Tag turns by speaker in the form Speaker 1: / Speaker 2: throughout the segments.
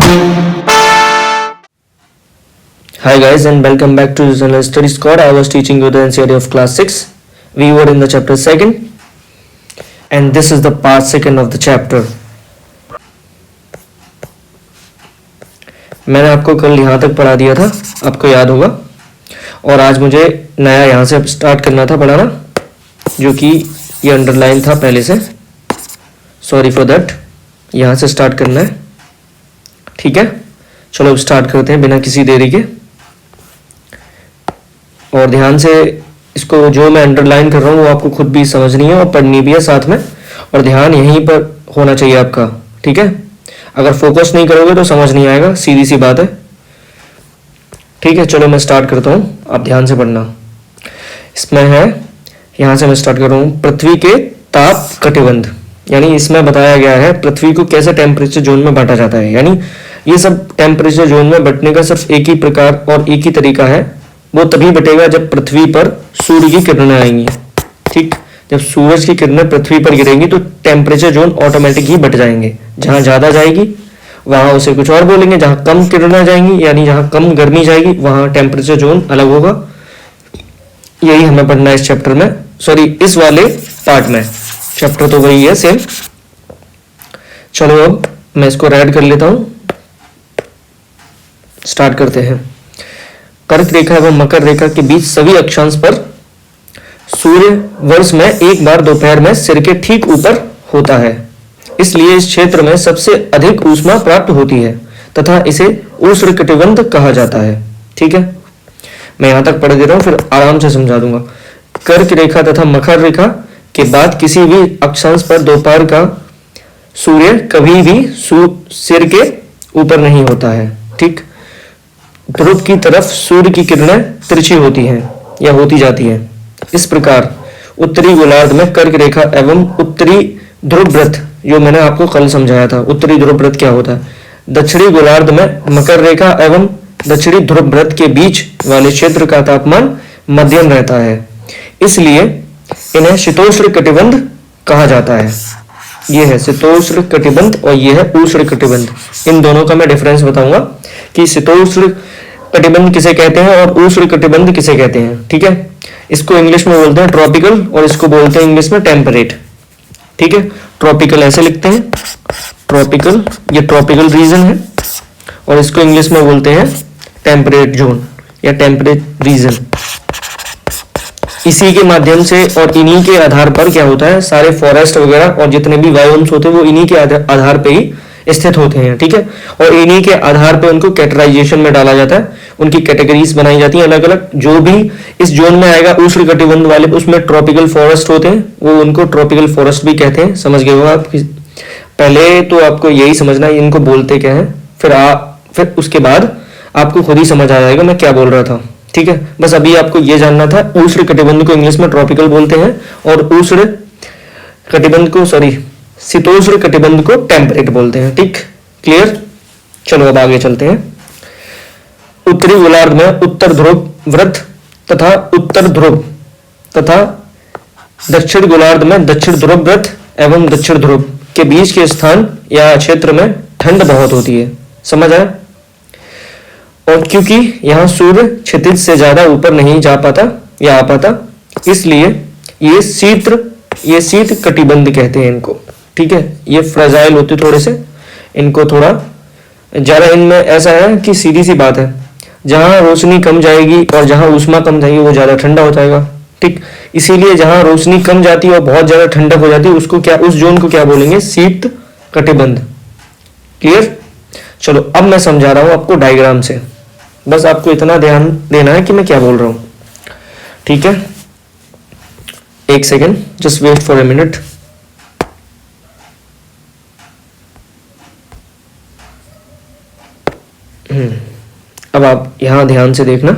Speaker 1: Hi guys and welcome back to General Study Squad. I was teaching you the NCERT of class 6. We were in the chapter 2nd and this is the part 2nd of the chapter. मैंने आपको कल यहाँ तक पढ़ा दिया था, आपको याद होगा, और आज मुझे नया यहाँ से स्टार्ट करना था पढ़ाना, जो कि ये अंडरलाइन था पहले से. Sorry for that. यहाँ से स्टार्ट करना है. ठीक है, चलो अब स्टार्ट करते हैं बिना किसी देरी के. और ध्यान से इसको जो मैं अंडरलाइन कर रहा हूँ वो आपको खुद भी समझनी है और पढ़नी भी है साथ में, और ध्यान यहीं पर होना चाहिए आपका. ठीक है, अगर फोकस नहीं करोगे तो समझ नहीं आएगा, सीधी सी बात है. ठीक है, चलो मैं स्टार्ट करता हूँ, आप ध्यान से पढ़ना. इसमें है, यहाँ से मैं स्टार्ट कर रहा हूँ, पृथ्वी के ताप कटिबंध. यानी इसमें बताया गया है पृथ्वी को कैसे टेम्परेचर जोन में बांटा जाता है. यानी ये सब टेम्परेचर जोन में बंटने का सिर्फ एक ही प्रकार और एक ही तरीका है. वो तभी बटेगा जब पृथ्वी पर सूर्य की किरणें आएंगी. ठीक, जब सूरज की किरणें पृथ्वी पर गिरेंगी तो temperature zone automatic he but जाएंगे. जहां ज्यादा जाएगी वहां उसे कुछ और बोलेंगे, जहां कम किरणें जाएंगी यानी जहां कम गर्मी जाएगी वहां टेम्परेचर जोन अलग होगा. यही हमें पढ़ना है इस चैप्टर में, सॉरी इस वाले पार्ट में. चैप्टर तो वही है सेम. चलो अब मैं इसको रेड कर लेता हूं, स्टार्ट करते हैं. कर्क रेखा एवं मकर रेखा के बीच सभी अक्षांश पर सूर्य वर्ष में एक बार दोपहर में सिर के ठीक ऊपर होता है. इसलिए इस क्षेत्र में सबसे अधिक ऊष्मा प्राप्त होती है तथा इसे उष्णकटिबंध कहा जाता है. ठीक है, मैं यहां तक पढ़ दे रहा हूं, फिर आराम से समझा दूंगा. कर्क रेखा तथा मकर रेखा के बाद किसी भी अक्षांश पर दोपहर का सूर्य कभी भी सिर के ऊपर नहीं होता है. ठीक, ध्रुव की तरफ सूर्य की किरणें तिरछी होती हैं या होती जाती हैं. इस प्रकार उत्तरी गोलार्ध में कर्क रेखा एवं उत्तरी ध्रुव व्रत, जो मैंने आपको कल समझाया था उत्तरी ध्रुव व्रत क्या होता है. दक्षिणी गोलार्ध में मकर रेखा एवं दक्षिणी ध्रुव व्रत के बीच वाले क्षेत्र का तापमान मध्यम रहता है, इसलिए इन्हें शीतोष्ण कटिबंध कहा जाता है. ये है शीतोष्ण कटिबंध और ये है उष्ण कटिबंध. इन दोनों का मैं डिफरेंस बताऊंगा कि शीतोष्ण कटिबंध किसे कहते हैं और उष्ण कटिबंध किसे कहते हैं. ठीक है, इसको इंग्लिश में बोलते हैं ट्रॉपिकल और इसको बोलते हैं इंग्लिश में टेम्परेट. ठीक है, ट्रॉपिकल ऐसे लिखते हैं, ट्रॉपिकल, ये ट्रॉपिकल रीजन है, और इसको इंग्लिश में बोलते हैं टेम्परेट जोन या टेम्परेट रीजन. इसी के माध्यम से और इन्हीं के आधार पर क्या होता है, सारे फॉरेस्ट वगैरह और जितने भी बायोम्स होते हैं वो इन्हीं के आधार पे ही स्थित होते हैं. ठीक है, और इन्हीं के आधार पे उनको कैटेगराइजेशन में डाला जाता है, उनकी कैटेगरीज बनाई जाती हैं अलग अलग. जो भी इस जोन में आएगा उष्ण कटिबंध वाले, उसमें ट्रॉपिकल फॉरेस्ट होते हैं, वो उनको ट्रॉपिकल फॉरेस्ट भी कहते हैं. समझ गए हो आप? पहले तो आपको यही समझना है इनको बोलते क्या है, फिर उसके बाद आपको खुद ही समझ आ जाएगा मैं क्या बोल रहा था. ठीक है, बस अभी आपको ये जानना था उष्ण कटिबंध को इंग्लिश में ट्रॉपिकल बोलते हैं और उष्ण कटिबंध को, सॉरी शीतोष्ण कटिबंध को टेम्परेट बोलते हैं. ठीक, क्लियर? चलो अब आगे चलते हैं. उत्तरी गोलार्ध में उत्तर ध्रुव व्रत तथा उत्तर ध्रुव तथा दक्षिण गोलार्ध में दक्षिण ध्रुव व्रत एवं दक्षिण ध्रुव के बीच के स्थान या क्षेत्र में ठंड बहुत होती है. समझ आया? और क्योंकि यहाँ सूर्य क्षितिज से ज्यादा ऊपर नहीं जा पाता या आ पाता, इसलिए ये शीत कटिबंध कहते हैं इनको. ठीक है, ये फ्रेजाइल होते थोड़े से, इनको थोड़ा ज्यादा, इनमें ऐसा है कि सीधी सी बात है, जहां रोशनी कम जाएगी और जहां ऊष्मा कम जाएगी वो ज्यादा ठंडा हो जाएगा. ठीक, इसीलिए जहां रोशनी कम जाती है और बहुत ज्यादा ठंडक हो जाती है उसको क्या, उस जोन को क्या बोलेंगे, शीत कटिबंध. क्लियर? चलो अब मैं समझा रहा हूं आपको डायग्राम से, बस आपको इतना ध्यान देना है कि मैं क्या बोल रहा हूं. ठीक है, एक second, just wait for a minute. अब आप यहां ध्यान से देखना.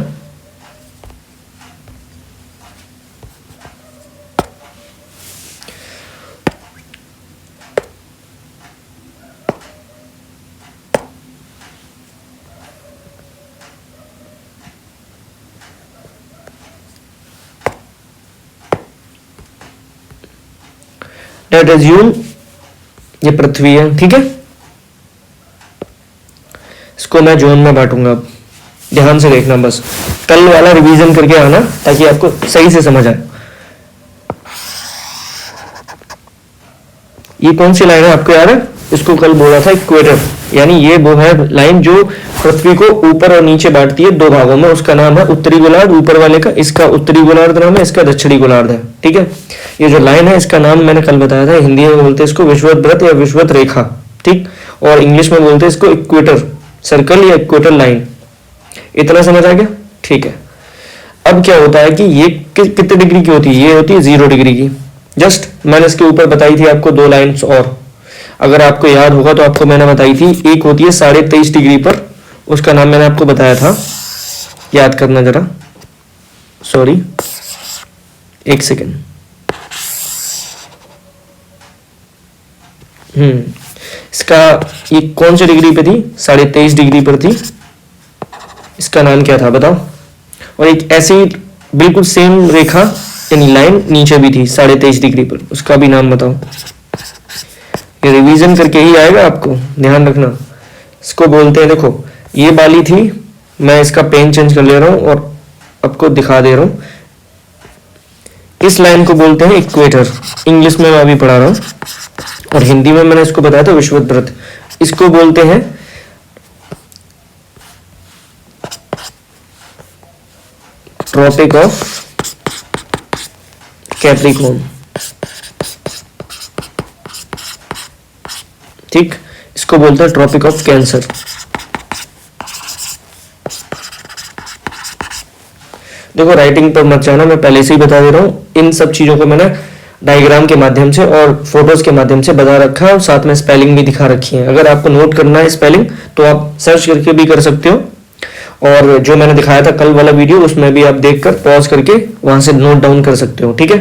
Speaker 1: लेट अज्यूम ये पृथ्वी है. ठीक है, इसको मैं जोन में बांटूंगा। अब ध्यान से देखना, बस कल वाला रिवीजन करके आना ताकि आपको सही से समझ आए। ये कौन सी लाइन है आपको याद है? इसको कल बोला था इक्वेटर, यानी ये वो है लाइन जो पृथ्वी को ऊपर और नीचे बांटती है 2 भागों में। उसका नाम है उत्तरी गोलार्ध, ऊपर वाले का, इसका उत्तरी गोलार्ध नाम है, इसका दक्षिणी गोलार्ध है। ठीक है, ये जो लाइन है इसका नाम मैंने कल बताया था, हिंदी में बोलते हैं इसको विषुवत व्रत या विषुवत रेखा। ठीक, और इंग्लिश में बोलते हैं इसको इक्वेटर सर्कल या इक्वेटर लाइन। इतना समझ आ गया? ठीक है। अब क्या होता है कि ये कितने डिग्री की होती है? ये होती है 0 डिग्री की। जस्ट मैंने इसके ऊपर बताई थी आपको 2 लाइन्स, और अगर आपको याद होगा तो आपको मैंने बताई थी, एक होती है 23.5 डिग्री पर, उसका नाम मैंने आपको बताया था, याद करना जरा, सॉरी 1 सेकेंड। इसका ये कौन सी डिग्री पे थी? 23.5 डिग्री पर थी। इसका नाम क्या था बताओ? और एक ऐसी बिल्कुल सेम रेखा यानी लाइन नीचे भी थी 23.5 डिग्री पर, उसका भी नाम बताओ। ये रिवीजन करके ही आएगा, आपको ध्यान रखना। इसको बोलते हैं, देखो ये वाली थी, मैं इसका पेन चेंज कर ले रहा हूं और आपको दिखा दे रहा हूं। इस लाइन को बोलते हैं इक्वेटर, इंग्लिश में मैं अभी पढ़ा रहा हूं, और हिंदी में मैंने इसको बताया था विषुवत व्रत। इसको बोलते हैं ट्रॉपिक ऑफ कैप्रिकॉर्न। ठीक, इसको बोलते हैं ट्रॉपिक ऑफ कैंसर। देखो राइटिंग पर मत जाना, मैं पहले से ही बता दे रहा हूं। इन सब चीजों को मैंने डायग्राम के माध्यम से और फोटोज के माध्यम से बता रखा है, और साथ में स्पेलिंग भी दिखा रखी है। अगर आपको नोट करना है स्पेलिंग तो आप सर्च करके भी कर सकते हो, और जो मैंने दिखाया था कल वाला वीडियो उसमें भी आप देखकर पॉज करके वहां से नोट डाउन कर सकते हो। ठीक है,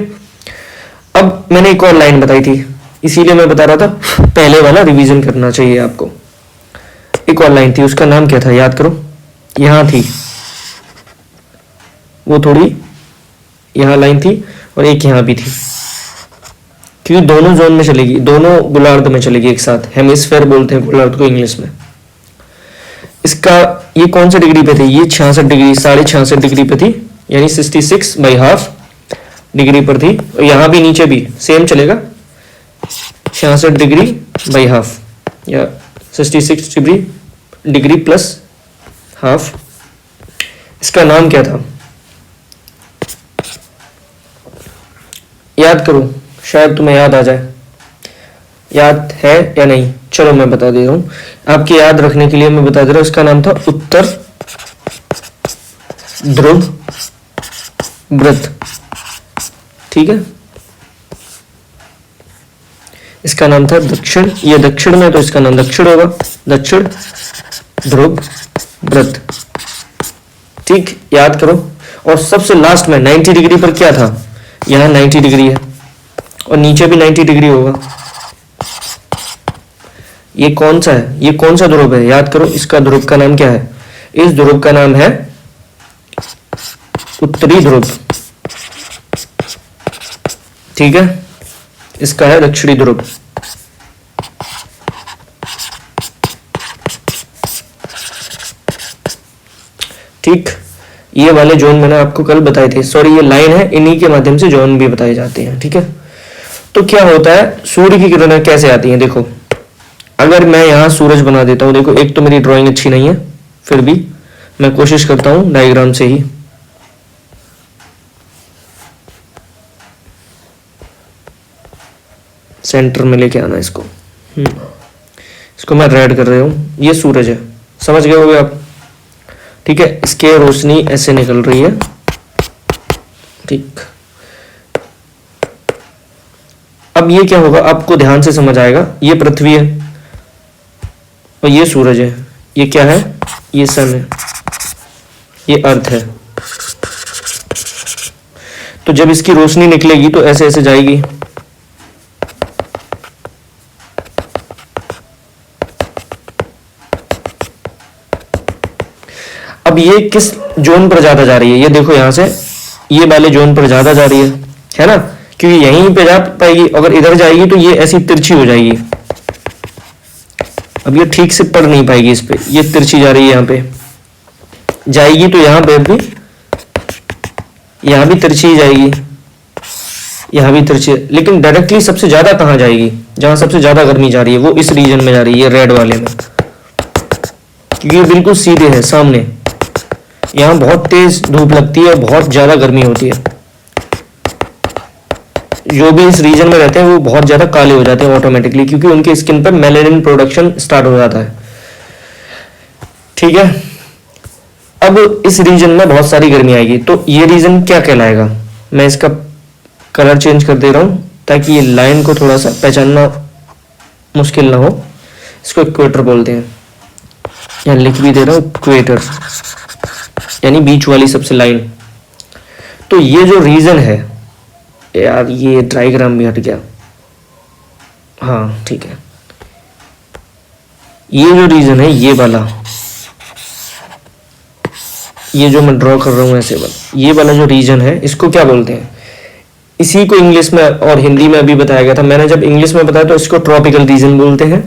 Speaker 1: अब मैंने एक और लाइन बताई थी, इसीलिए मैं बता रहा था पहले वाला रिवीजन करना चाहिए आपको। एक और लाइन थी, उसका नाम क्या था याद करो? यहां थी, वो थोड़ी यहां लाइन थी, और एक यहां भी थी, क्योंकि दोनों जोन में चलेगी, दोनों गोलार्ध में चलेगी एक साथ। हेमिस्फेयर बोलते हैं गोलार्ध को इंग्लिश में। इसका ये कौन सा डिग्री पे थी? ये 66 डिग्री, 66.5 डिग्री पे थी, यानी 66/2 डिग्री पर थी। और यहां भी नीचे भी सेम चलेगा, 66/2 या 66 डिग्री प्लस हाफ। इसका नाम क्या था याद करो, शायद तुम्हें याद आ जाए। याद है या नहीं? चलो मैं बता दे रहा हूं आपके याद रखने के लिए, मैं बता दे रहा हूं। इसका नाम था उत्तर ध्रुव व्रत। ठीक है, इसका नाम था दक्षिण, ये दक्षिण में तो इसका नाम दक्षिण होगा, दक्षिण ध्रुव व्रत। ठीक, याद करो। और सबसे लास्ट में 90 डिग्री पर क्या था? यहां 90 डिग्री है, और नीचे भी 90 डिग्री होगा। ये कौन सा है? ये कौन सा ध्रुव है याद करो? इसका ध्रुव का नाम क्या है? इस ध्रुव का नाम है उत्तरी ध्रुव। ठीक है, इसका है दक्षिणी ध्रुव। ठीक, ये वाले जोन मैंने आपको कल बताए थे, सॉरी ये लाइन है, इन्हीं के माध्यम से जोन भी बताए जाते हैं। ठीक है, तो क्या होता है, सूर्य की किरणें कैसे आती हैं? देखो अगर मैं यहां सूरज बना देता हूं, देखो एक तो मेरी ड्राइंग अच्छी नहीं है, फिर भी मैं कोशिश करता हूं डायग्राम से ही। सेंटर में लेके आना इसको। इसको मैं रेड कर रहा हूं, ये सूरज है, समझ गए होगे आप? ठीक है, इसके रोशनी ऐसे निकल रही है। ठीक, अब ये क्या होगा आपको ध्यान से समझ आएगा। ये पृथ्वी है और ये सूरज है, ये क्या है? ये सन है, ये अर्थ है। तो जब इसकी रोशनी निकलेगी तो ऐसे ऐसे जाएगी, अब ये किस जोन पर ज्यादा जा रही है? ये देखो यहां से ये वाले जोन पर ज्यादा जा रही है ना, क्योंकि यहीं पे जा पाएगी। अगर इधर जाएगी तो ये ऐसी तिरछी हो जाएगी, अब ये ठीक से पड़ नहीं पाएगी इस पे, ये तिरछी जा रही है, यहाँ पे जाएगी तो यहाँ पे भी, यहाँ भी तिरछी ही जाएगी, यहाँ भी तिरछी, लेकिन डायरेक्टली सबसे ज्यादा कहाँ जाएगी, जहां सबसे ज्यादा गर्मी जा रही है वो इस रीजन में जा रही है, रेड वाले में, क्योंकि ये बिल्कुल सीधे है सामने। यहाँ बहुत तेज धूप लगती है, बहुत ज्यादा गर्मी होती है। जो भी इस रीजन में रहते हैं वो बहुत ज्यादा काले हो जाते हैं ऑटोमेटिकली, क्योंकि उनके स्किन पर मेलेनिन प्रोडक्शन स्टार्ट हो जाता है। ठीक है, अब इस रीजन में बहुत सारी गर्मी आएगी, तो ये रीजन क्या कहलाएगा? मैं इसका कलर चेंज कर दे रहा हूं ताकि ये लाइन को थोड़ा सा पहचानना मुश्किल ना हो। इसको इक्वेटर बोलते हैं, यहाँ लिख भी दे रहा हूं इक्वेटर, यानी बीच वाली सबसे लाइन। तो ये जो रीजन है यार, ये डायग्राम भी हट गया, हाँ ठीक है, ये जो रीजन है ये वाला, ये जो मैं ड्रॉ कर रहा हूं ऐसे वाला, ये वाला जो रीजन है इसको क्या बोलते हैं? इसी को इंग्लिश में और हिंदी में अभी बताया गया था। मैंने जब इंग्लिश में बताया तो इसको ट्रॉपिकल रीजन बोलते हैं,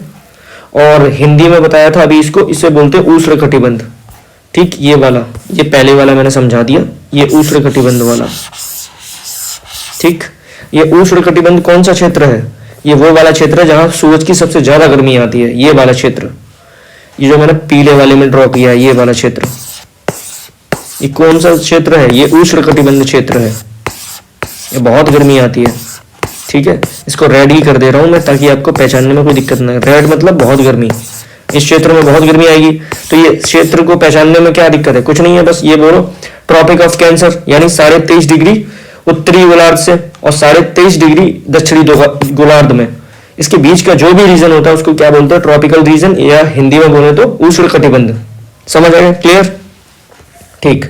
Speaker 1: और हिंदी में बताया था अभी इसको, इसे बोलते हैं उष्णकटिबंध। ठीक, ये वाला, ये पहले वाला मैंने समझा दिया, ये उष्णकटिबंध वाला। ठीक, ये उष्णकटिबंध कौन सा क्षेत्र है? ये वो वाला क्षेत्र है जहां सूरज की सबसे ज्यादा गर्मी आती है, ये वाला क्षेत्र। ये जो मैंने पीले वाले में ड्रॉ किया है ये वाला क्षेत्र, ये कौन सा क्षेत्र है? ये उष्णकटिबंध क्षेत्र है, ये बहुत गर्मी आती है। ठीक है, इसको रेड ही कर दे रहा हूं मैं ताकि आपको पहचानने में कोई दिक्कत ना। रेड मतलब बहुत गर्मी, इस क्षेत्र में बहुत गर्मी आएगी। तो ये क्षेत्र को पहचानने में क्या दिक्कत है? कुछ नहीं है, बस ये बोलो ट्रॉपिक ऑफ कैंसर, यानी 23.5 डिग्री उत्तरी गोलार्ध से और 23.5 डिग्री दक्षिणी गोलार्ध में, इसके बीच का जो भी रीजन होता है उसको क्या बोलते हैं? ट्रॉपिकल रीजन, या हिंदी में बोले तो उष्णकटिबंध। समझ आया? क्लियर? ठीक,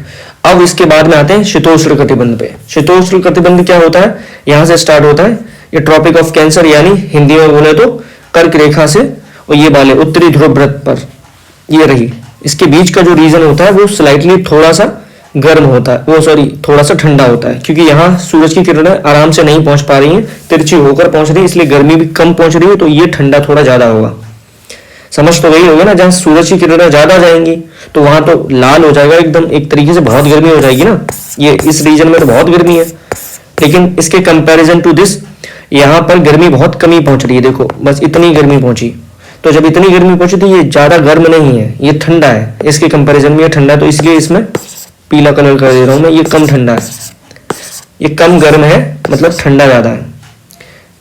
Speaker 1: अब इसके बाद में आते हैं शीतोष्ण कटिबंध पे। शीतोष्ण कटिबंध क्या होता है? यहां से स्टार्ट होता है ये ट्रॉपिक ऑफ कैंसर, यानी हिंदी में बोले तो कर्क रेखा से, और ये वाले उत्तरी ध्रुव वृत्त पर ये रही, इसके बीच का जो रीजन होता है वो स्लाइटली थोड़ा सा गर्म होता है, वो सॉरी थोड़ा सा ठंडा होता है, क्योंकि यहाँ सूरज की किरणें आराम से नहीं पहुंच पा रही हैं, तिरछी होकर पहुंच रही है, इसलिए गर्मी भी कम पहुंच रही है, तो ये ठंडा थोड़ा ज्यादा होगा। समझ तो वही होगा ना, जहां सूरज की किरणें ज्यादा जाएंगी तो वहां तो लाल हो जाएगा एकदम, एक तरीके से बहुत गर्मी हो जाएगी ना। ये इस रीजन में तो बहुत गर्मी है, लेकिन इसके कंपैरिजन टू दिस यहाँ पर गर्मी बहुत कमी पहुंच रही है। देखो बस इतनी गर्मी पहुंची, तो जब इतनी गर्मी पहुंची तो ये ज्यादा गर्म नहीं है, ये ठंडा है, इसके कंपैरिजन में ये ठंडा है, तो इसलिए इसमें पीला कलर कर दे रहा हूं मैं, ये कम ठंडा है, ये कम गर्म है, मतलब ठंडा ज्यादा है।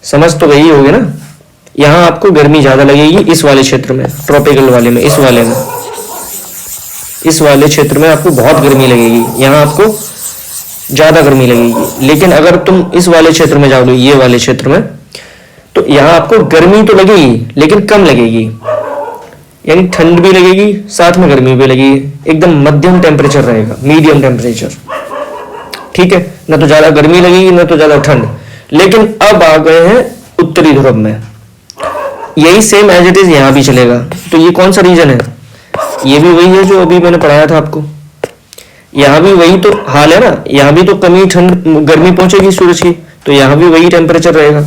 Speaker 1: समझ तो वही होगी ना। यहाँ आपको गर्मी ज्यादा लगेगी इस वाले क्षेत्र में, ट्रॉपिकल वाले में, इस वाले में, इस वाले क्षेत्र में आपको बहुत गर्मी लगेगी, यहाँ आपको ज्यादा गर्मी लगेगी। लेकिन अगर तुम इस वाले क्षेत्र में जाओगे, ये वाले क्षेत्र में, तो यहाँ आपको गर्मी तो लगेगी लेकिन कम लगेगी, यानी ठंड भी लगेगी साथ में गर्मी भी लगेगी, एकदम मध्यम टेम्परेचर रहेगा, मीडियम टेम्परेचर। ठीक है, ना तो ज्यादा गर्मी लगेगी ना तो ज्यादा ठंड। लेकिन अब आ गए हैं उत्तरी ध्रुव में, यही सेम एज इट इज यहाँ भी चलेगा। तो ये कौन सा रीजन है? ये भी वही है जो अभी मैंने पढ़ाया था आपको, यहाँ भी वही तो हाल है ना, यहाँ भी तो कमी ठंड गर्मी पहुंचेगी सूरज की, तो यहाँ भी वही टेम्परेचर रहेगा।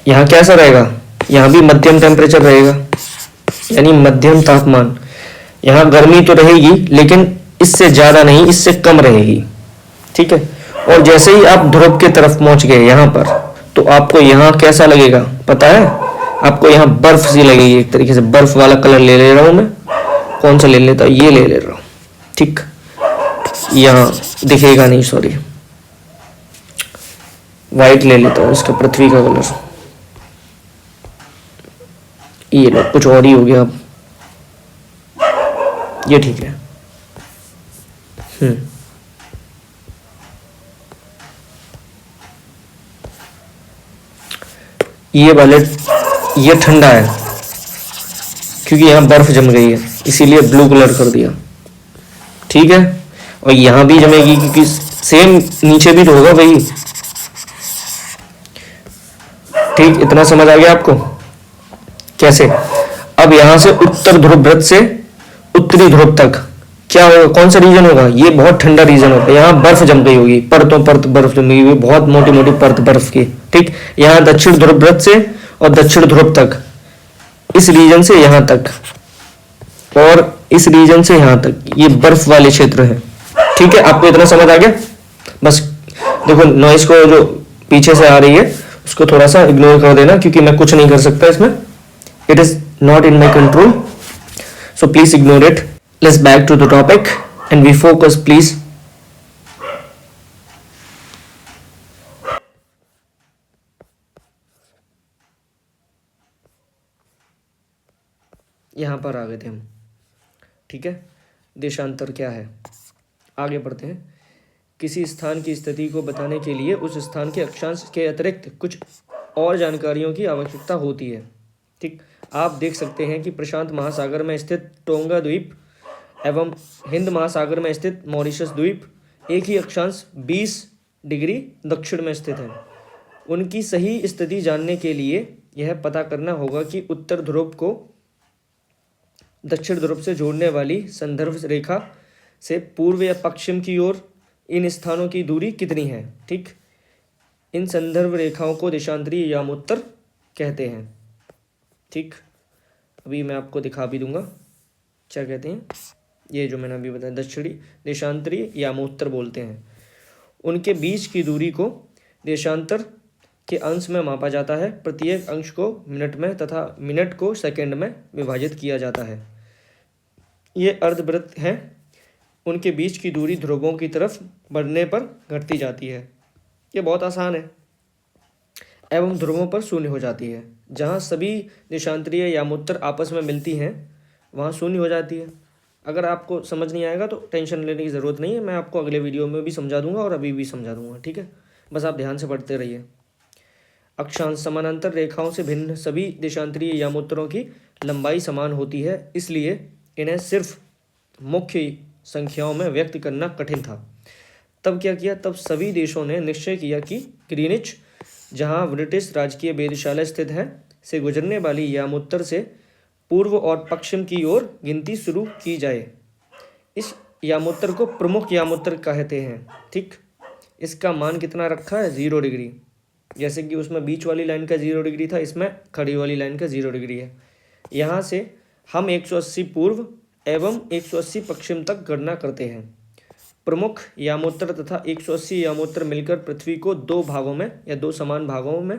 Speaker 1: यहाँ कैसा रहेगा? यहाँ भी मध्यम टेम्परेचर रहेगा, यानी मध्यम तापमान। यहाँ गर्मी तो रहेगी लेकिन इससे ज्यादा नहीं, इससे कम रहेगी। ठीक है, और जैसे ही आप ध्रुव के तरफ पहुंच गए यहाँ पर, तो आपको यहाँ कैसा लगेगा पता है? आपको यहाँ बर्फ सी लगेगी, एक तरीके से बर्फ वाला कलर ले रहा हूं मैं। कौन सा ले लेता हूं? ये ले रहा हूं। ठीक, यहाँ दिखेगा नहीं, सॉरी, व्हाइट ले लेता हूं, इसका पृथ्वी का कलर। ये लो, कुछ और ही हो गया अब, ये ठीक है। ये वाले, ये ठंडा है क्योंकि यहाँ बर्फ जम गई है, इसीलिए ब्लू कलर कर दिया। ठीक है, और यहाँ भी जमेगी क्योंकि सेम नीचे भी तो होगा भाई। ठीक, इतना समझ आ गया आपको? कैसे? अब यहां से उत्तर ध्रुव वृत्त से उत्तरी ध्रुव तक क्या होगा? कौन सा रीजन होगा? ये बहुत ठंडा रीजन होगा, यहाँ बर्फ जम गई होगी, परतों परत बर्फ जम गई होगी, बहुत मोटी मोटी परत बर्फ की। ठीक, यहाँ दक्षिण ध्रुव वृत्त से और दक्षिण ध्रुव तक इस रीजन से यहाँ तक और इस रीजन से यहाँ तक ये बर्फ वाले क्षेत्र है। ठीक है, आपको इतना समझ आ गया? बस देखो नॉइस को जो पीछे से आ रही है उसको थोड़ा सा इग्नोर कर देना, क्योंकि मैं कुछ नहीं कर सकता इसमें, it is not in my control, so please ignore it. Let's back to the topic and we focus please. यहां पर आ गए थे हम। ठीक है, देशांतर क्या है, आगे बढ़ते हैं। किसी स्थान की स्थिति को बताने के लिए उस स्थान के अक्षांश के अतिरिक्त कुछ और जानकारियों की आवश्यकता होती है। ठीक, आप देख सकते हैं कि प्रशांत महासागर में स्थित टोंगा द्वीप एवं हिंद महासागर में स्थित मॉरिशस द्वीप एक ही अक्षांश 20 डिग्री दक्षिण में स्थित हैं। उनकी सही स्थिति जानने के लिए यह पता करना होगा कि उत्तर ध्रुव को दक्षिण ध्रुव से जोड़ने वाली संदर्भ रेखा से पूर्व या पश्चिम की ओर इन स्थानों की दूरी कितनी है। ठीक, इन संदर्भ रेखाओं को देशांतरी यामोत्तर कहते हैं। ठीक, अभी मैं आपको दिखा भी दूंगा क्या कहते हैं। ये जो मैंने अभी बताया दक्षिणी देशांतरी यामोत्तर बोलते हैं। उनके बीच की दूरी को देशांतर के अंश में मापा जाता है। प्रत्येक अंश को मिनट में तथा मिनट को सेकंड में विभाजित किया जाता है। ये अर्धवृत्त हैं। उनके बीच की दूरी ध्रुवों की तरफ बढ़ने पर घटती जाती है। ये बहुत आसान है। एवं ध्रुवों पर शून्य हो जाती है। जहाँ सभी देशांतरीय यामोत्तर आपस में मिलती हैं वहाँ शून्य हो जाती है। अगर आपको समझ नहीं आएगा तो टेंशन लेने की ज़रूरत नहीं है, मैं आपको अगले वीडियो में भी समझा दूंगा और अभी भी समझा दूंगा। ठीक है, बस आप ध्यान से पढ़ते रहिए। अक्षांश समानांतर रेखाओं से भिन्न सभी देशांतरीय यामोत्तरों की लंबाई समान होती है, इसलिए इन्हें सिर्फ मुख्य संख्याओं में व्यक्त करना कठिन था। तब क्या किया, तब सभी देशों ने निश्चय किया कि ग्रीनिच, जहां ब्रिटिश राजकीय वेधशाला स्थित है, से गुजरने वाली यामोत्तर से पूर्व और पश्चिम की ओर गिनती शुरू की जाए। इस यामोत्तर को प्रमुख यामोत्तर कहते हैं। ठीक, इसका मान कितना रखा है, 0 डिग्री। जैसे कि उसमें बीच वाली लाइन का 0 डिग्री था, इसमें खड़ी वाली लाइन का 0 डिग्री है। यहाँ से हम 180 पूर्व एवं 180 पश्चिम तक गणना करते हैं। प्रमुख यामोत्तर तथा 180 यामोत्तर मिलकर पृथ्वी को दो भागों में या दो समान भागों में,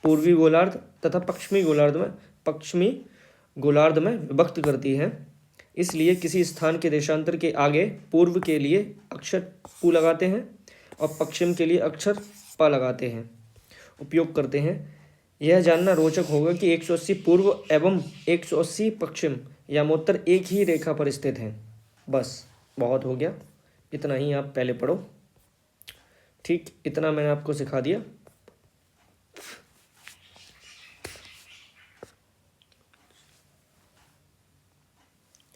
Speaker 1: पूर्वी गोलार्ध तथा पश्चिमी गोलार्ध में विभक्त करती हैं। इसलिए किसी स्थान के देशांतर के आगे पूर्व के लिए अक्षर पू लगाते हैं और पश्चिम के लिए अक्षर प लगाते हैं, उपयोग करते हैं। यह जानना रोचक होगा कि 180 पूर्व एवं 180 पश्चिम यामोत्तर एक ही रेखा पर स्थित हैं। बस बहुत हो गया, इतना ही आप पहले पढ़ो। ठीक, इतना मैंने आपको सिखा दिया।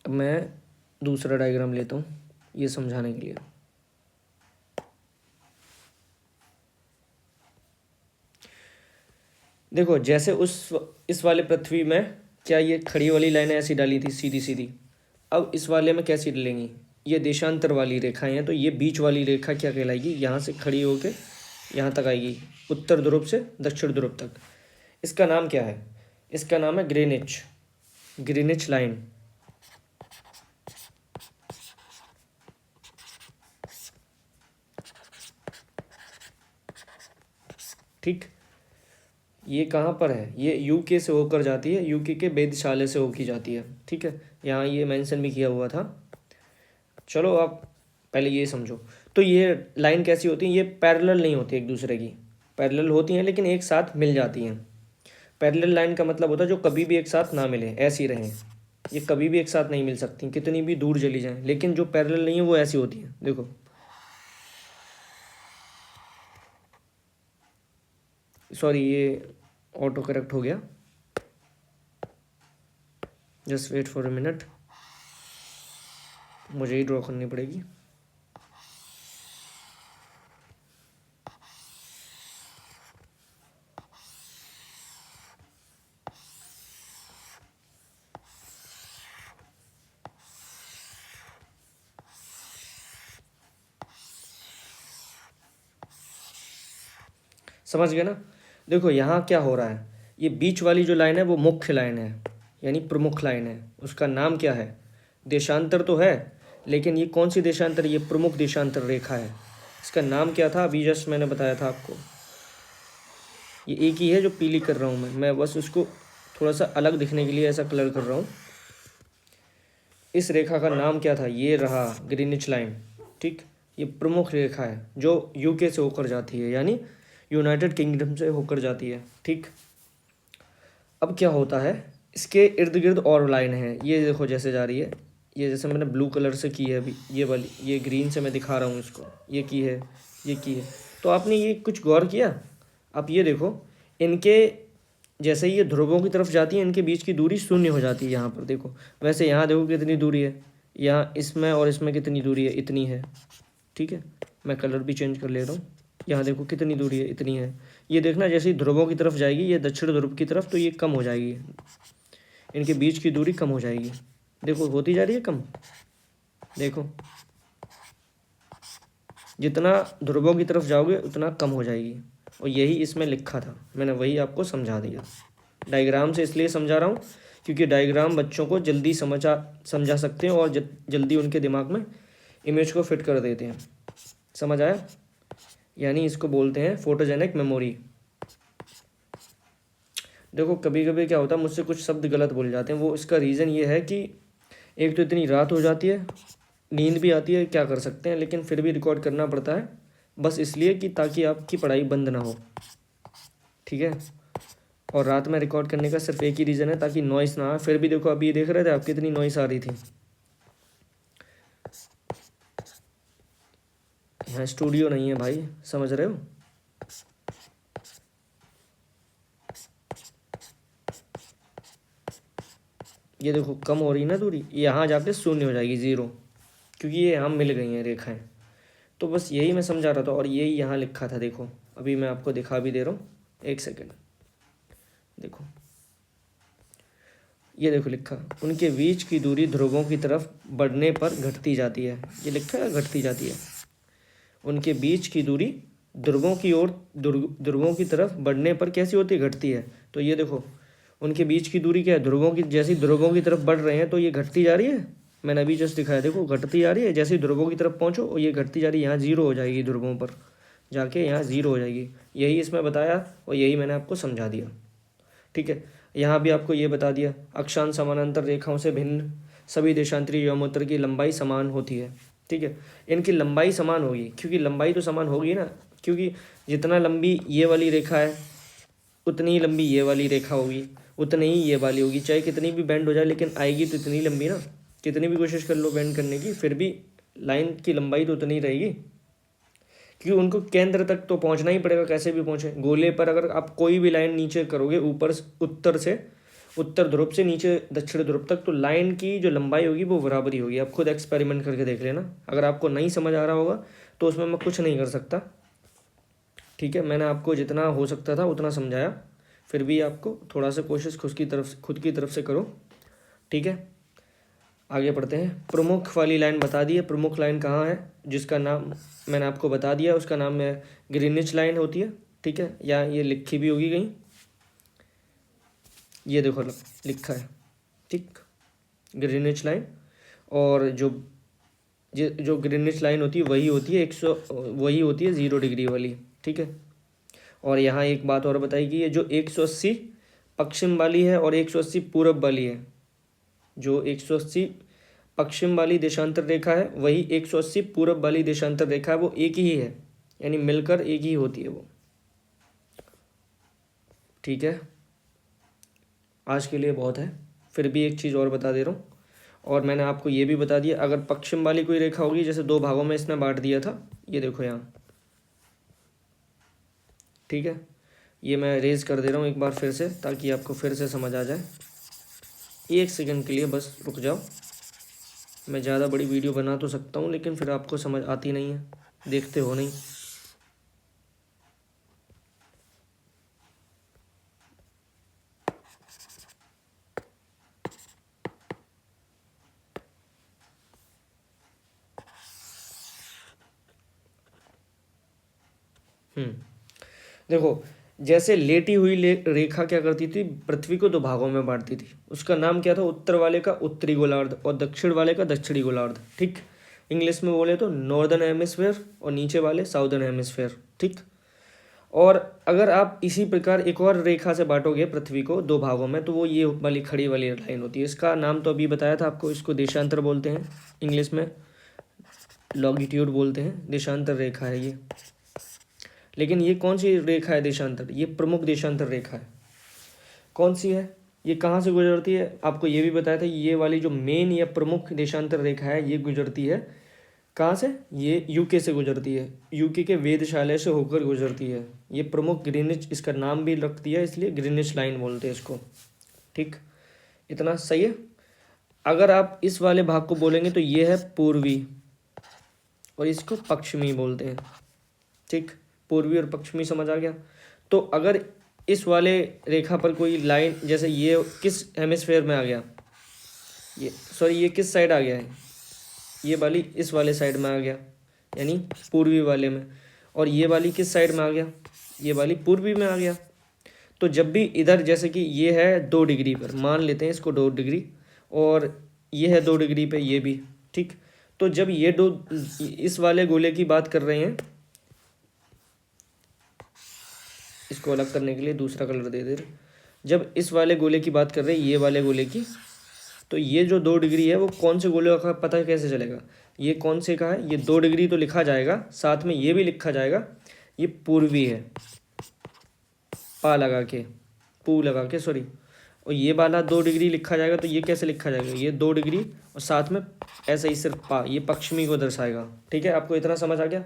Speaker 1: अब मैं दूसरा डायग्राम लेता हूँ ये समझाने के लिए। देखो, जैसे इस वाले पृथ्वी में क्या ये खड़ी वाली लाइनें ऐसी डाली थी सीधी सीधी, अब इस वाले में कैसी डलेंगी, ये देशांतर वाली रेखाएं हैं। तो ये बीच वाली रेखा क्या कहलाएगी, यहाँ से खड़ी होके यहाँ तक आएगी, उत्तर ध्रुव से दक्षिण ध्रुव तक। इसका नाम क्या है, इसका नाम है ग्रीनिच लाइन। ठीक, ये कहाँ पर है, ये यूके से होकर जाती है, यूके के वेधशाला से होकर जाती है। ठीक है, यहाँ ये मेंशन भी किया हुआ था। चलो आप पहले ये समझो। तो ये लाइन कैसी होती है, ये पैरेलल नहीं होती एक दूसरे की, पैरेलल होती हैं लेकिन एक साथ मिल जाती हैं। पैरेलल लाइन का मतलब होता है जो कभी भी एक साथ ना मिले, ऐसी रहें। ये कभी भी एक साथ नहीं मिल सकती, कितनी भी दूर चली जाएं। लेकिन जो पैरेलल नहीं है वो ऐसी होती हैं। देखो, सॉरी ये ऑटो करेक्ट हो गया, just wait for a minute, मुझे ही ड्रॉ करनी पड़ेगी। समझ गए ना। देखो यहाँ क्या हो रहा है, ये बीच वाली जो लाइन है वो मुख्य लाइन है, यानी प्रमुख लाइन है, उसका नाम क्या है? देशांतर तो है, लेकिन ये कौन सी देशांतर? ये प्रमुख देशांतर रेखा है। इसका नाम क्या था? अभी जस्ट मैंने बताया था आपको, ये एक ही है जो पीली कर रहा हूँ मैं बस उसको थोड़ा सा अलग दिखने के लिए ऐसा कलर कर रहा हूँ। इस रेखा का नाम क्या था? ये रहा ग्रीनिच लाइन, ठीक। ये प्रमुख रेखा है जो यूके से होकर जाती है, यानी यूनाइटेड किंगडम से होकर जाती है, ठीक। अब क्या होता है, इसके इर्द गिर्द और लाइन है, ये देखो जैसे जा रही है, ये जैसे मैंने ब्लू कलर से की है अभी, ये वाली, ये ग्रीन से मैं दिखा रहा हूँ इसको, ये की है, ये की है। तो आपने ये कुछ गौर किया? आप ये देखो, इनके जैसे ये ध्रुवों की तरफ जाती है, इनके बीच की दूरी शून्य हो जाती है यहाँ पर, देखो। वैसे यहाँ देखो कितनी दूरी है, यहाँ इसमें और इसमें कितनी दूरी है, इतनी है, ठीक है। मैं कलर भी चेंज कर ले रहा हूँ, यहाँ देखो कितनी दूरी है, इतनी है। ये देखना जैसे ही ध्रुवों की तरफ जाएगी, ये दक्षिण ध्रुव की तरफ, तो ये कम हो जाएगी, इनके बीच की दूरी कम हो जाएगी, देखो होती जा रही है कम, देखो जितना ध्रुवों की तरफ जाओगे उतना कम हो जाएगी। और यही इसमें लिखा था, मैंने वही आपको समझा दिया। डायग्राम से इसलिए समझा रहा हूँ क्योंकि डायग्राम बच्चों को जल्दी समझा सकते हैं और जल्दी उनके दिमाग में इमेज को फिट कर देते हैं। समझ आया? यानी इसको बोलते हैं फोटोजेनिक मेमोरी। देखो कभी कभी क्या होता है, मुझसे कुछ शब्द गलत बोल जाते हैं, वो इसका रीज़न ये है कि एक तो इतनी रात हो जाती है, नींद भी आती है, क्या कर सकते हैं, लेकिन फिर भी रिकॉर्ड करना पड़ता है, बस इसलिए कि ताकि आपकी पढ़ाई बंद ना हो, ठीक है। और रात में रिकॉर्ड करने का सिर्फ एक ही रीज़न है, ताकि नॉइस ना आए। फिर भी देखो अभी ये देख रहे थे आप कितनी नॉइस आ रही थी। यहाँ स्टूडियो नहीं है भाई, समझ रहे हो? ये देखो कम हो रही ना दूरी, यहाँ जाके शून्य हो जाएगी, ज़ीरो, क्योंकि ये यहाँ मिल गई हैं रेखाएं। तो बस यही मैं समझा रहा था और यही यहाँ लिखा था, देखो अभी मैं आपको दिखा भी दे रहा हूँ, एक सेकेंड, देखो ये देखो लिखा, उनके बीच की दूरी ध्रुवों की तरफ बढ़ने पर घटती जाती है, ये लिखा है घटती जाती है। उनके बीच की दूरी ध्रुवों की ओर ध्रुवों की तरफ बढ़ने पर कैसी होती है? घटती है। तो ये देखो उनके बीच की दूरी क्या है? ध्रुवों की, जैसी ध्रुवों की तरफ बढ़ रहे हैं तो ये घटती जा रही है, मैंने अभी जस्ट दिखाया, देखो घटती जा रही है, जैसे ध्रुवों की तरफ पहुँचो और ये घटती जा रही है, यहाँ जीरो हो जाएगी, ध्रुवों पर जाके यहाँ जीरो हो जाएगी। यही इसमें बताया और यही मैंने आपको समझा दिया, ठीक है। यहाँ भी आपको ये बता दिया, अक्षांश समानांतर रेखाओं से भिन्न सभी देशांतरी व्योमोत्तर की लंबाई समान होती है, ठीक है। इनकी लंबाई समान होगी, क्योंकि लंबाई तो समान होगी ना, क्योंकि जितना लंबी ये वाली रेखा है उतनी ही लंबी ये वाली रेखा होगी, उतनी ही ये वाली होगी, चाहे कितनी भी बेंड हो जाए लेकिन आएगी तो इतनी लंबी ना। कितनी भी कोशिश कर लो बेंड करने की, फिर भी लाइन की लंबाई तो उतनी ही रहेगी, क्योंकि उनको केंद्र तक तो पहुंचना ही पड़ेगा, कैसे भी पहुंचे। गोले पर अगर आप कोई भी लाइन नीचे करोगे, ऊपर उत्तर से, उत्तर ध्रुव से नीचे दक्षिण ध्रुव तक, तो लाइन की जो लंबाई होगी वो बराबरी होगी। आप खुद एक्सपेरिमेंट करके देख लेना, अगर आपको नहीं समझ आ रहा होगा तो उसमें मैं कुछ नहीं कर सकता, ठीक है। मैंने आपको जितना हो सकता था उतना समझाया, फिर भी आपको थोड़ा सा कोशिश खुद की तरफ से करो, ठीक है। आगे बढ़ते हैं। प्रमुख वाली लाइन बता दी है, प्रमुख लाइन कहाँ है, जिसका नाम मैंने आपको बता दिया, उसका नाम है ग्रीनिच लाइन होती है, ठीक है। या ये लिखी भी होगी कहीं, ये देखो लिखा है, ठीक, ग्रीनिच लाइन। और जो ग्रीनिच लाइन होती है वही होती है 100, वही होती है 0 डिग्री वाली, ठीक है। और यहाँ एक बात और बताई कि ये जो 180 पश्चिम वाली है और 180 पूरब वाली है, जो 180 पश्चिम वाली देशांतर रेखा है वही 180 पूरब वाली देशांतर रेखा है, वो एक ही है, यानी मिलकर एक ही होती है वो, ठीक है। आज के लिए बहुत है, फिर भी एक चीज़ और बता दे रहा हूँ, और मैंने आपको ये भी बता दिया, अगर पश्चिम वाली कोई रेखा होगी, जैसे दो भागों में इसने बांट दिया था, ये देखो यहाँ, ठीक है। ये मैं रेज कर दे रहा हूँ एक बार फिर से, ताकि आपको फिर से समझ आ जाए। एक सेकंड के लिए बस रुक जाओ, मैं ज़्यादा बड़ी वीडियो बना तो सकता हूँ लेकिन फिर आपको समझ आती नहीं है, देखते हो नहीं। देखो जैसे लेटी हुई रेखा क्या करती थी, पृथ्वी को दो भागों में बांटती थी। उसका नाम क्या था, उत्तर वाले का उत्तरी गोलार्ध और दक्षिण वाले का दक्षिणी गोलार्ध। ठीक, इंग्लिश में बोले तो नॉर्दर्न हेमिस्फेयर और नीचे वाले साउदर्न हेमिस्फेयर। ठीक, और अगर आप इसी प्रकार एक और रेखा से बांटोगे पृथ्वी को दो भागों में, तो वो ये वाली खड़ी वाली लाइन होती है। इसका नाम तो अभी बताया था आपको, इसको देशांतर बोलते हैं, इंग्लिश में लॉन्गिट्यूड बोलते हैं, देशांतर रेखा है ये। लेकिन ये कौन सी रेखा है देशांतर, ये प्रमुख देशांतर रेखा है। कौन सी है, ये कहाँ से गुजरती है, आपको ये भी बताया था। ये वाली जो मेन या प्रमुख देशांतर रेखा है, ये गुजरती है कहाँ से, ये यूके से गुजरती है, यूके के वेधशाला से होकर गुजरती है। ये प्रमुख ग्रीनिच, इसका नाम भी रख दिया इसलिए ग्रीनिच लाइन बोलते हैं इसको। ठीक, इतना सही है। अगर आप इस वाले भाग को बोलेंगे तो ये है पूर्वी और इसको पश्चिमी बोलते हैं। ठीक, पूर्वी और पश्चिमी समझ आ गया। तो अगर इस वाले रेखा पर कोई लाइन, जैसे ये किस हेमिस्फेयर में आ गया, ये सॉरी ये किस साइड आ गया है, ये वाली इस वाले साइड में आ गया, यानी पूर्वी वाले में, और ये वाली किस साइड में आ गया, ये वाली पूर्वी में आ गया। तो जब भी इधर, जैसे कि ये है 2 डिग्री पर, मान लेते हैं इसको 2 डिग्री, और ये है 2 डिग्री पे ये भी। ठीक, तो जब ये दो इस वाले गोले की बात कर रहे हैं, इसको अलग करने के लिए दूसरा कलर दे दे रहे, जब इस वाले गोले की बात कर रहे हैं, ये वाले गोले की, तो ये जो 2 डिग्री है वो कौन से गोले का पता कैसे चलेगा, ये कौन से का है, ये 2 डिग्री तो लिखा जाएगा, साथ में ये भी लिखा जाएगा, ये पूर्वी है, पा लगा के, पू लगा के सॉरी, और ये वाला 2 डिग्री लिखा जाएगा, तो ये कैसे लिखा जाएगा, ये 2 डिग्री और साथ में ऐसे ही सिर्फ पा, ये पश्चिमी को दर्शाएगा। ठीक है, आपको इतना समझ आ गया।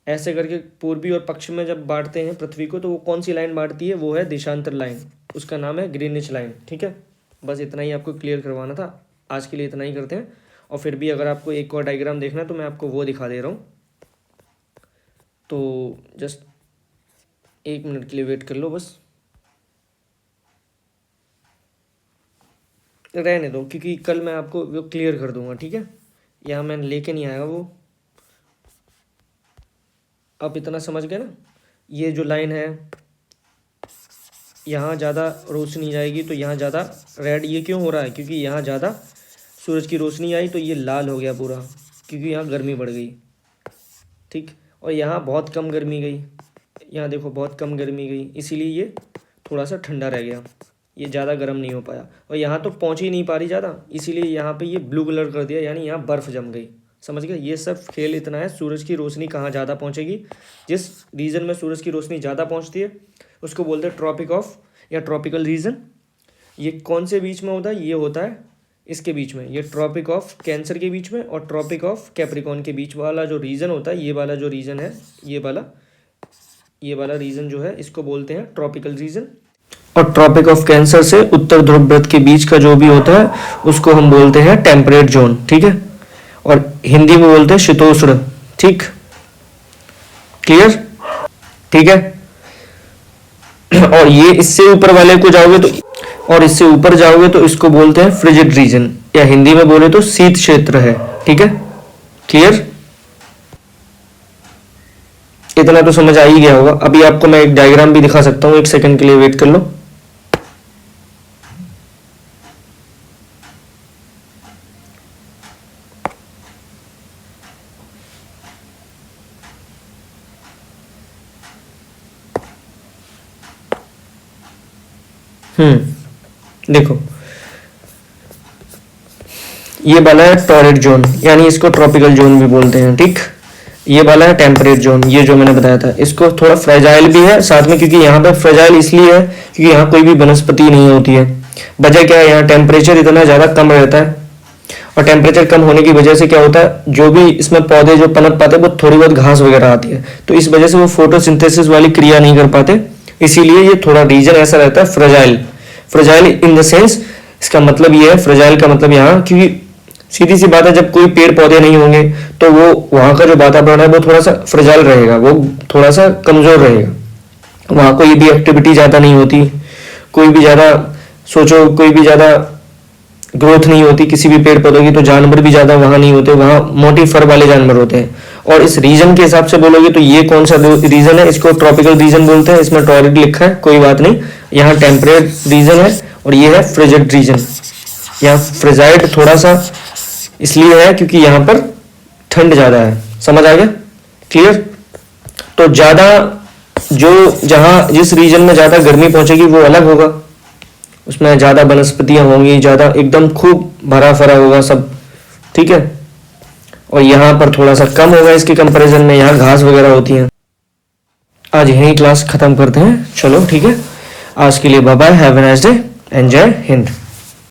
Speaker 1: ऐसे करके पूर्वी और पश्चिम में जब बांटते हैं पृथ्वी को, तो वो कौन सी लाइन बांटती है, वो है देशांतर लाइन, उसका नाम है ग्रीनिच लाइन। ठीक है, बस इतना ही आपको क्लियर करवाना था। आज के लिए इतना ही करते हैं, और फिर भी अगर आपको एक और डायग्राम देखना है तो मैं आपको वो दिखा दे रहा हूँ। तो जस्ट 1 मिनट के लिए वेट कर लो, बस रहने दो, क्योंकि कल मैं आपको वो क्लियर कर दूंगा। ठीक है, यहाँ मैंने लेके नहीं आया वो, आप इतना समझ गए ना। ये जो लाइन है, यहाँ ज़्यादा रोशनी जाएगी तो यहाँ ज़्यादा रेड, ये क्यों हो रहा है, क्योंकि यहाँ ज़्यादा सूरज की रोशनी आई तो ये लाल हो गया पूरा, क्योंकि यहाँ गर्मी बढ़ गई। ठीक, और यहाँ बहुत कम गर्मी गई, यहाँ देखो बहुत कम गर्मी गई, इसीलिए ये थोड़ा सा ठंडा रह गया, ये ज़्यादा गर्म नहीं हो पाया। और यहाँ तो पहुँच ही नहीं पा रही ज़्यादा, इसीलिए यहाँ पे ये ब्लू कलर कर दिया, यानी यहाँ बर्फ़ जम गई। समझ गए, ये सब खेल इतना है, सूरज की रोशनी कहाँ ज़्यादा पहुँचेगी, जिस रीजन में सूरज की रोशनी ज़्यादा पहुँचती है उसको बोलते हैं ट्रॉपिक ऑफ या ट्रॉपिकल रीजन। ये कौन से बीच में होता है, ये होता है इसके बीच में, ये ट्रॉपिक ऑफ कैंसर के बीच में और ट्रॉपिक ऑफ कैप्रिकॉर्न के बीच वाला जो रीजन होता है, ये वाला जो रीजन है, ये वाला रीजन जो है, इसको बोलते हैं ट्रॉपिकल रीजन। और ट्रॉपिक ऑफ कैंसर से उत्तर ध्रुव वृत्त के बीच का जो भी होता है उसको हम बोलते हैं टेम्परेट जोन। ठीक है, और हिंदी में बोलते हैं शीतोष्ण। ठीक, क्लियर, ठीक है। और ये इससे ऊपर वाले को जाओगे तो, और इससे ऊपर जाओगे तो इसको बोलते हैं फ्रिजिड रीजन, या हिंदी में बोले तो शीत क्षेत्र है। ठीक है, क्लियर, इतना तो समझ आ ही गया होगा। अभी आपको मैं एक डायग्राम भी दिखा सकता हूँ, 1 सेकंड के लिए वेट कर लो। देखो ये वाला है टॉरिड जोन, यानी इसको ट्रॉपिकल जोन भी बोलते हैं। ठीक, ये वाला है टेम्परेट जोन, ये जो मैंने बताया था, इसको थोड़ा फ्रेजाइल भी है साथ में, क्योंकि यहाँ पे फ्रेजाइल इसलिए है क्योंकि यहाँ कोई भी वनस्पति नहीं होती है। वजह क्या है, यहाँ टेम्परेचर इतना ज़्यादा कम रहता है, और टेम्परेचर कम होने की वजह से क्या होता है, जो भी इसमें पौधे जो पनप पाते हैं वो थोड़ी बहुत घास वगैरह आती है, तो इस वजह से वो फोटोसिंथेसिस वाली क्रिया नहीं कर पाते, इसीलिए ये थोड़ा रीजन ऐसा रहता है fragile. Fragile in the sense, इसका मतलब ये है, फ्रेजाइल का मतलब यहाँ, क्योंकि सीधी सी बात है, जब कोई पेड़ पौधे नहीं होंगे तो वो वहाँ का जो वातावरण है वो थोड़ा सा फ्रेजाइल रहेगा, वो थोड़ा सा कमजोर रहेगा, वहाँ कोई भी एक्टिविटी ज़्यादा नहीं होती, कोई भी ज़्यादा सोचो कोई भी ज़्यादा ग्रोथ नहीं होती किसी भी पेड़ पौधों की, तो जानवर भी ज़्यादा वहाँ नहीं होते, वहाँ मोटी फर वाले जानवर होते हैं। और इस रीजन के हिसाब से बोलोगे तो ये कौन सा रीजन है, इसको ट्रॉपिकल रीजन बोलते हैं, इसमें टॉरिड लिखा है, कोई बात नहीं। यहाँ टेम्परेट रीजन है और ये है फ्रिजिड रीजन। यहाँ फ्रिजाइड थोड़ा सा इसलिए है क्योंकि यहाँ पर ठंड ज्यादा है। समझ आ गया? क्लियर? तो ज्यादा जो जहाँ जिस रीजन में ज्यादा गर्मी पहुंचेगी वो अलग होगा, उसमें ज्यादा वनस्पतियां होंगी, ज्यादा एकदम खूब भरा भरा होगा सब, ठीक है। और यहाँ पर थोड़ा सा कम होगा इसके कंपैरिजन में, यहाँ घास वगैरह होती है। आज यही क्लास खत्म करते हैं, चलो ठीक है। आज के लिए bye bye, have a nice day, enjoy Hind.